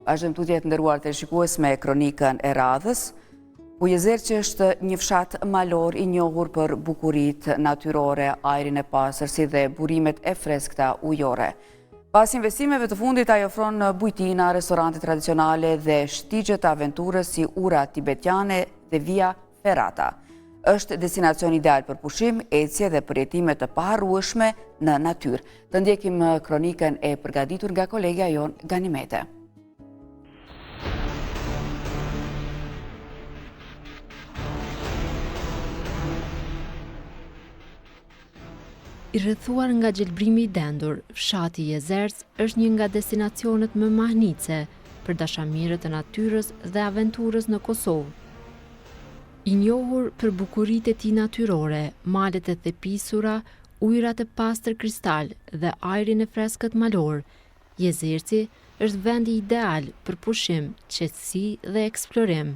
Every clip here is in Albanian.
Vazhdojmë tutje të nderuar teleshikues me kronikën e radhës, ku Jezerçi është një fshat malor i njohur për bukuritë natyrore, ajrin e pastër si dhe burimet e freskëta ujore. Pas investimeve të fundit, ai ofron bujtina, restorante tradicionale dhe shtigje të aventurës si ura tibetiane dhe via ferrata. Është destinacion ideal për pushim, ecje dhe përjetime të paharrueshme në natyrë. Të ndjekim kronikën e përgatitur nga kolegja jon Ganimete. I rrethuar nga gjelbrimi i dendur, fshati Jezerc është një nga destinacionet më mahnitse për dashamirët e natyrës dhe aventurës në Kosovë. I njohur për bukuritë e tij natyrore, malet e thepisura, ujërat e pastër kristal dhe ajrin e freskët malor, Jezerci është vendi ideal për pushim, qetësi dhe eksplorim.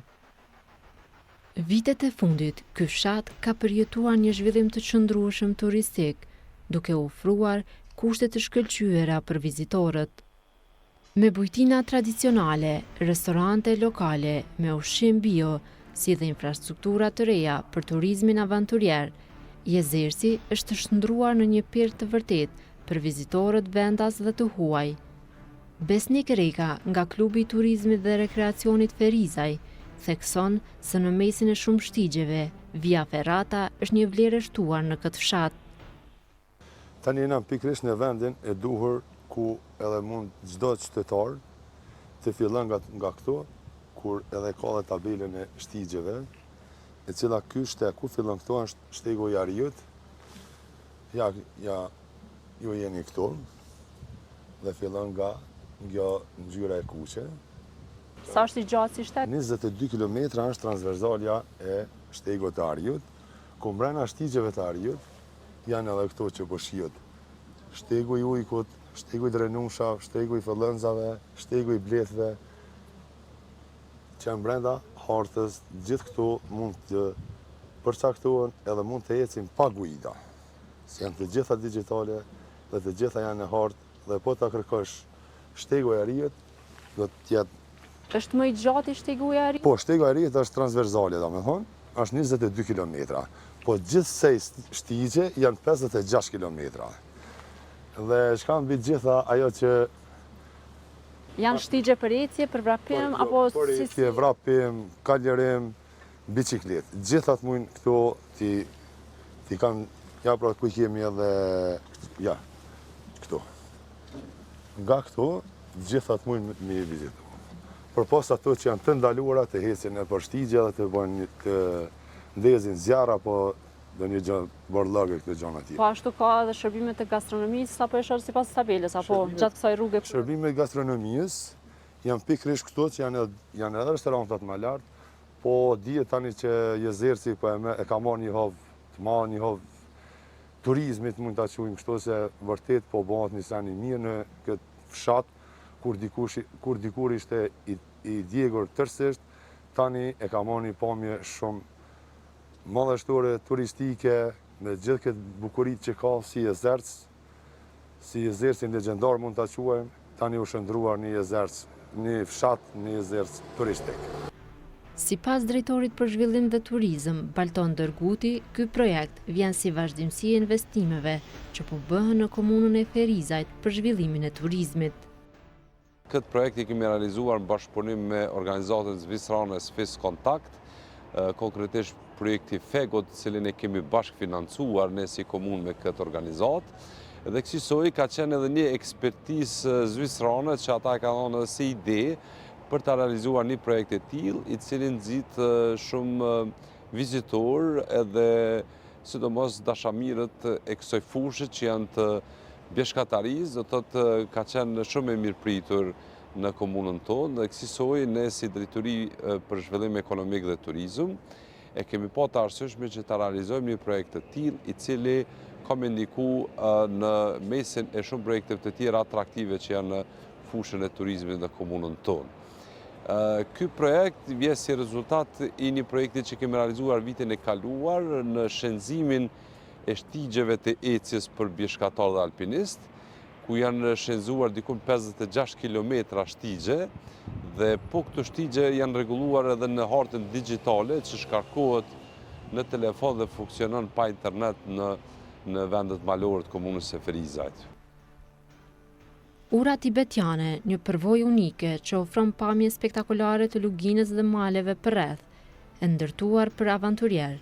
Vitet e fundit, ky fshat ka përjetuar një zhvillim të qëndrueshëm turistik, duke ofruar kushte të shkëlqyera për vizitorët. Me bujtina tradicionale, restorante lokale, me ushqim bio, si dhe infrastruktura të reja për turizmin avanturier, Jezerci është të shndruar në një pirë të vërtet për vizitorët vendas dhe të huaj. Besnik Reka nga klubi i turizmit dhe rekreacionit Ferizaj thekson se në mesin e shumë shtigjeve, via ferrata është një vlerë e shtuar në këtë fshat. Tani jena pikërisht në vendin e duhur ku edhe mund çdo qytetar të fillon nga këtu, kur edhe ka dhe tabelën e shtigjeve, e cila ky shtet ku fillon këtu është shtegu i Ariut. Ja ju jeni këtu dhe fillon nga ngjyra e kuqe. Sa është i gjatë si shtet? 22 km është transversalja e shtegut të Ariut, ku mbrana shtigjeve të Ariut janë edhe këto që po shihet. Shtegu i ujkut, shtegu i drenushav, shtegu i fëllënzave, shtegu i blethve, që janë brenda hartës, gjithë këtu mund të përcaktohen edhe mund të ecim pa guida. Se janë të gjitha digjitale dhe të gjitha janë në hartë dhe po ta kërkosh shtegu i Ariut, do të jetë. Është më i gjatë shtegu i Ariut? Po, shtegu i Ariut është transversale, domethënë, është 22 km. Po gjithsej shtigje janë 56 km. Dhe shka mbi gjitha ajo që janë shtigje për ecje, për vrapim, apo për ecje, vrapim, kaljerim, biciklet. Gjithat mund këto ti kanë, ja pra ku kemi edhe, ja, këto. Nga këto, gjithat mund me vizitu. Për pas ato që janë të ndaluara të hesin e për shtigje dhe të bëjnë të ndezin zjarra, apo dhe një gjë borllëge këtë gjëna tjetër. Po ashtu ka edhe shërbimet e gastronomisë, apo është sipas tabelës, apo gjatë kësaj rruge? Shërbimet e gastronomisë janë pikërisht këto që janë edhe restorantat më lart, po dihet tani që Jezerci po e ka marrë një hovë të madh, një hovë turizmit mund ta quajmë kështu, se vërtet po bëhet një sen i mirë në këtë fshat, kur dikur ishte i djegur tërësisht, tani e ka marrë një pamje shumë madhështore, turistike, me gjithë këtë bukurit që ka si Jezerc, si Jezercin legjendar mund ta quajmë, tani u shndruar një Jezerc, një fshat, një Jezerc turistik. Sipas drejtorit për zhvillim dhe turizëm, Balton Dërguti, ky projekt vjen si vazhdimsi e investimeve që po bëhen në komunën e Ferizajt për zhvillimin e turizmit. Këtë projekt i kemi realizuar në bashkëpunim me organizatën zvistrane Swiss Contact, konkretisht projekti FEGOT, cilin e kemi bashkëfinancuar ne si komunë me këtë organizatë, dhe kësaj ka qenë edhe një ekspertizë zvistrane që ata ka dhënë edhe si ide për të realizuar një projekt e tillë, i cili nxit shumë vizitor edhe sidomos dashamirët e kësaj fushë që janë të bjeshkatarisë, do thotë ka qenë shumë e mirëpritur në komunën tonë, dhe kësaj ne si drejtori për zhvillim ekonomik dhe turizëm e kemi pa të arsyeshme që ta realizojmë një projekt të tillë, i cili ka me ndiku në mesin e shumë projekteve të tjera atraktive që janë në fushën e turizmit në komunën tonë. Ky projekt vjen si rezultat i një projekti që kemi realizuar vitin e kaluar në shpenzimin e shtigjeve të ecjes për bjeshkatar dhe alpinist, ku janë shpenzuar dikun 56 km shtigje, dhe po këto shtigje janë rregulluar edhe në hartën digjitale që shkarkohet në telefon dhe funksionon pa internet në vendet malore të komunës së Ferizajt. Ura tibetiane, një përvojë unike që ofron pamje spektakolare të luginës dhe maleve përreth, e ndërtuar për avanturier.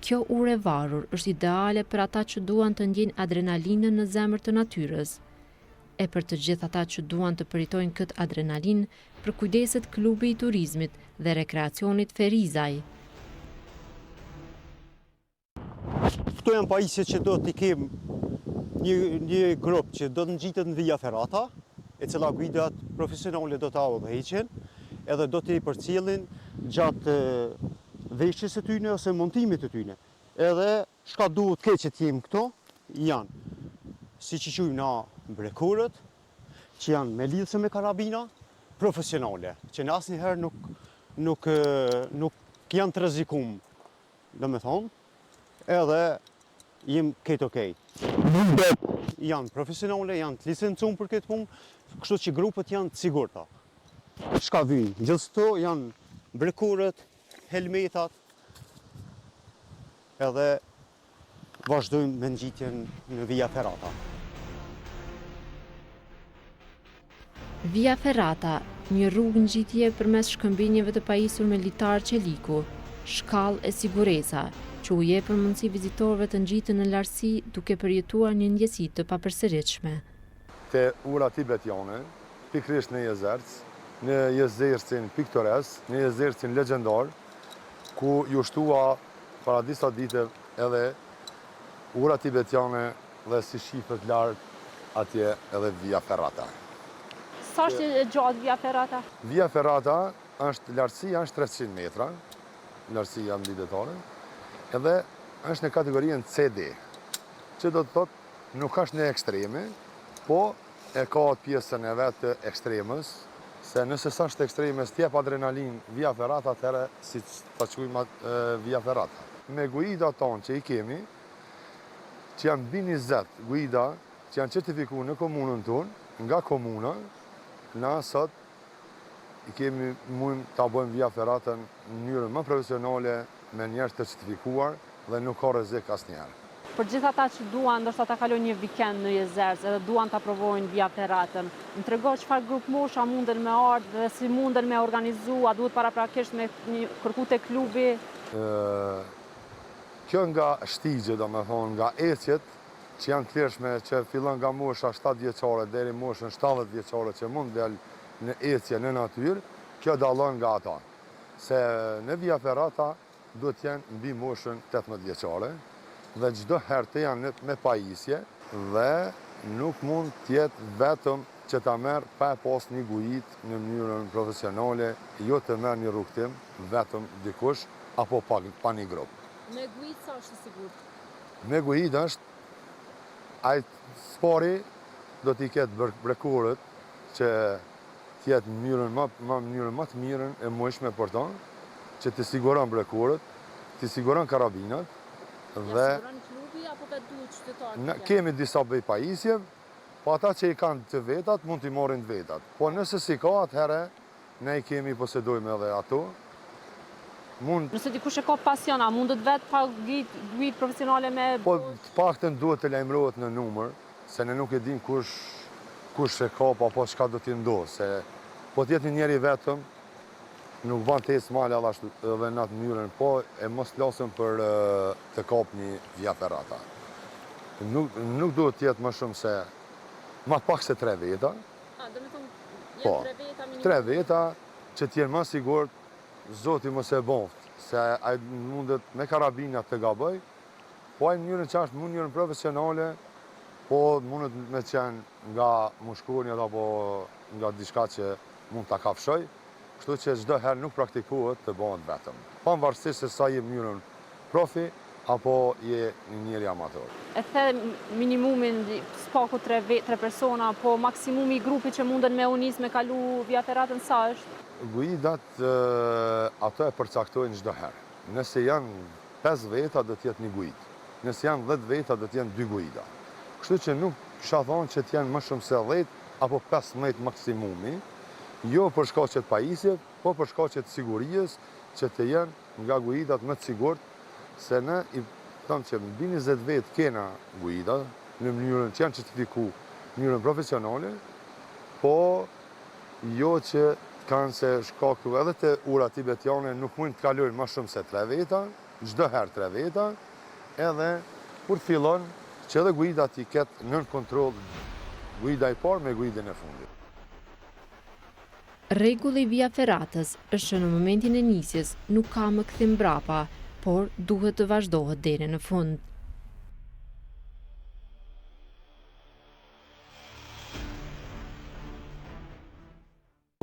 Kjo urë e varur është ideale për ata që duan të ndjejnë adrenalinën në zemër të natyrës. E për të gjithë ata që duan të përitojnë këtë adrenalinë, përkujdeset klubi i turizmit dhe rekreacionit Ferizaj. Këto janë pajisje që do t'i kem një grup që do të ngjitet në Via Ferrata, e cila guidat profesionale do t'a udhëheqin, edhe do t'i përcjellin gjatë veshjes së tyne ose montimit të tyne. Edhe shka duhet keq që t'jem këto, janë, si që quajmë na brekurët, që janë me lidhse me karabina, profesionale, që në asnjëherë nuk janë të rrezikum, domethënë, edhe jem këtë okej. Janë profesionale, janë të licencuar për këtë punë, kështu që grupet janë të sigurta. Shka vyjnë, gjithë janë brekurët, helmetat, edhe vazhdojmë me ngjitjen në Via Ferrata. Via Ferrata, një rrugë ngjitje përmes shkëmbinjeve të pajisur me litar qeliku, shkallë e siguresa, që u jep mundësi vizitorëve të ngjiten në lartësi duke përjetuar një ndjesi të papërsëritshme. Te ura tibetiane, pikërisht në jezercin piktores, në jezercin legjendar, ku ju shtua para disa ditëve edhe ura tibetiane dhe si shifët lartë atje edhe Via Ferrata. Sa është e gjatë Via Ferrata? Via Ferrata lartësia është 300 metra, lartësia mbydetare, edhe është në kategorinë CD, që do të thotë nuk është në ekstreme, po e ka atë pjesën e vetë të ekstremës, se nëse sa është ekstremes t'jep adrenalin Via Ferrata, atëherë si ta quajmë Via Ferrata. Me guida tonë që i kemi, që janë mbi 20 guida që janë certifikuar në komunën tonë, nga komuna, na sot i kemi mund ta bëjmë Via Ferratën në mënyrë më profesionale, me njerëz të certifikuar dhe nuk ka rrezik asnjëherë. Për gjithë ata që duan ndoshta ta kalojnë një vikend në Jezerc edhe duan ta provojnë Via Ferratën, më trego çfarë grup mosha munden me ardhë dhe si munden me organizu, a duhet paraprakisht me kërku te klubi? Kjo nga shtigje, domethënë nga ecjet që janë të lirshme, që fillon nga mosha 7 vjeçare deri në moshën 70 vjeçare që mund del në ecje në natyrë, kjo dallon nga ata. Se në Via Ferrata duhet jenë mbi moshën 18 vjeçare dhe çdo herë të janë me pajisje dhe nuk mund të jetë vetëm që ta merr pa pas një gujit në mënyrën profesionale, jo të merr një rrugtim vetëm dikush apo pa një grup. Me gujit sa është i sigurt? Me gujit është ai spori do t'i ketë brekurët që t'jetë në mënyrën më të mirën e mundshme për ta, që t'i siguron brekurët, t'i siguron karabinat dhe siguron klubi apo ka duhet qytetarë? Kemi disa pajisje, po ata që i kanë të vetat mund t'i marrin të vetat. Po nëse si ka atëherë ne i kemi posedojmë edhe ato. Nëse dikush e ka pasion, a mundet vetë pa guid profesionale me... Po të paktën duhet të lajmërohet në numër, se ne nuk e dim kush e ka, apo çka do t'i ndodhë, se po t'jetë një njeri vetëm, nuk ban të ecë male edhe në atë mënyrën, po e mos flasim për të kapë një Via Ferrata. Nuk duhet t'jetë më shumë se, ma pak se 3 veta. Do me thonë, Po, 3 veta minimum? 3 veta që t'jenë më sigurt, Zoti mos e boft, se ai mundet me karabinat të gaboj, po ai në mënyrën që është mënyrën profesionale, po mundet me qenë nga mushkoni apo nga diçka që mund ta kafshoj, kështu që çdo herë nuk praktikohet të bëhet vetëm. Pavarësisht se sa je mënyrën profi apo je një njeri amator. E the minimumin spaku 3 persona, po maksimumi i grupit që munden me unis me kalu Via Ferratën sa është? Guidat ato e përcaktojnë çdo herë. Nëse janë 5 veta do të jetë një guid. Nëse janë 10 veta do të jenë 2 guida. Kështu që kisha thonë që t'jenë më shumë se 10 apo 15 maksimumi, jo për shkaqet pajisjet, po për shkaqet sigurijës që të jenë nga guidat më të sigurt, se ne i thonë që mbi 20 vetë kena guida, në mënyrën që janë certifiku në mënyrën profesionale, po jo që kanë se shkaku edhe të ura tibetiane nuk mund të kalojnë më shumë se 3 veta, çdo herë 3 veta, edhe kur fillon që edhe guida t'i ketë nën kontroll guida i parë me guidën e fundit. Rregulli i Via Ferratës është që në momentin e nisjes nuk ka më kthim mbrapa, por duhet të vazhdohet deri në fund.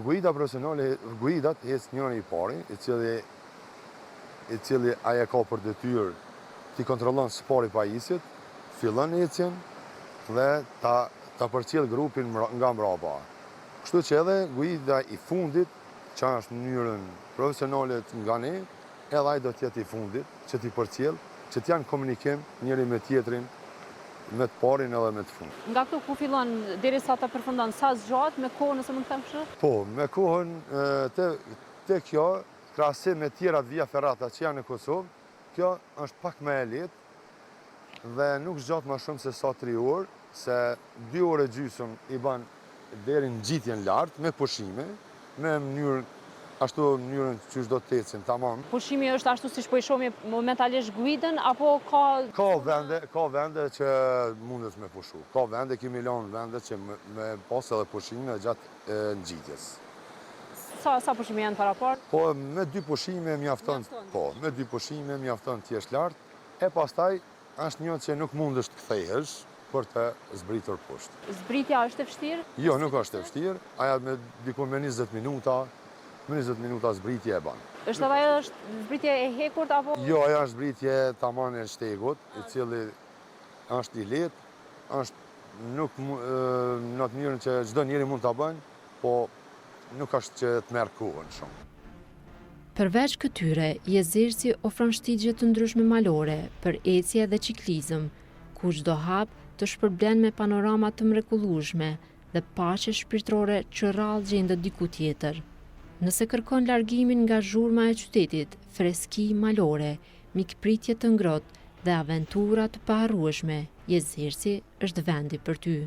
Guida profesionale, guidat ecë njëri i pari, i cili aja ka për detyrë t'i kontrollon së pari pajisjet, fillon ecjen dhe ta përcjell grupin nga mbrapa. Kështu që edhe guida i fundit, që është në mënyrën profesionale nga ne, edhe ai do t'jetë i fundit, që t'i përcjell, që t'janë komunikim njëri me tjetrin, me të parin edhe me të fundit. Nga këtu ku fillon derisa ta përfundon, sa zgjat me kohën, nëse mund të them kështu? Po, me kohën te kjo, krahasim me tjerat Via Ferrata që janë në Kosovë, kjo është pak më e lehtë dhe nuk zgjat më shumë se sa 3 orë, se 2 orë e gjysmë i ban deri në ngjitjen lart me pushime, me mënyrën ashtu mënyrën që do të ecin tamam. Pushimi është ashtu siç po i shohim momentalisht guidën, apo ka vende që mundet me pushu. Ka vende, kemi lënë vende që me pas edhe pushime gjatë ngjitjes. Sa pushime janë para parë? Po me 2 pushime mjafton. Po, me 2 pushime mjafton t'jesh lart, e pastaj është një që nuk mundesh të kthehesh për të zbritur poshtë. Zbritja është e vështirë? Jo, nuk është e vështirë. Aja me diku me 20 minuta zbritje e ban. Është edhe ajo është zbritje e hekurt apo? Jo, aja është zbritje tamam e shtegut, i cili është i lehtë, është nuk në të mënyrën që çdo njeri mund ta bëjë, po nuk është që të merr kohën shumë. Përveç këtyre, Jezersi ofron shtigje të ndryshme malore për ecje dhe ciklizëm, ku çdo hap të shpërblen me panorama të mrekullueshme dhe paqe shpirtërore që rrallë gjendet diku tjetër. Nëse kërkon largimin nga zhurma e qytetit, freski malore, mikpritje të ngrohtë dhe aventura të paharrueshme, Jezersi është vendi për ty.